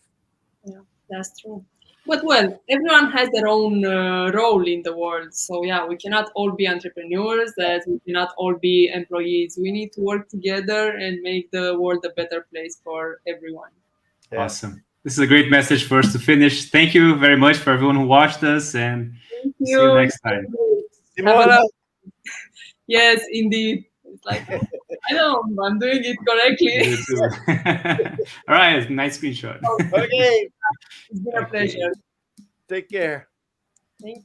Yeah, that's true. But well, everyone has their own role in the world. So we cannot all be entrepreneurs, that we cannot all be employees. We need to work together and make the world a better place for everyone. Yeah. Awesome. This is a great message for us to finish. Thank you very much for everyone who watched us, and see you next time. Simona? Yes, indeed. It's like, I know, I'm doing it correctly. All right, nice screenshot. Okay. It's been a pleasure. Take care. Thank you.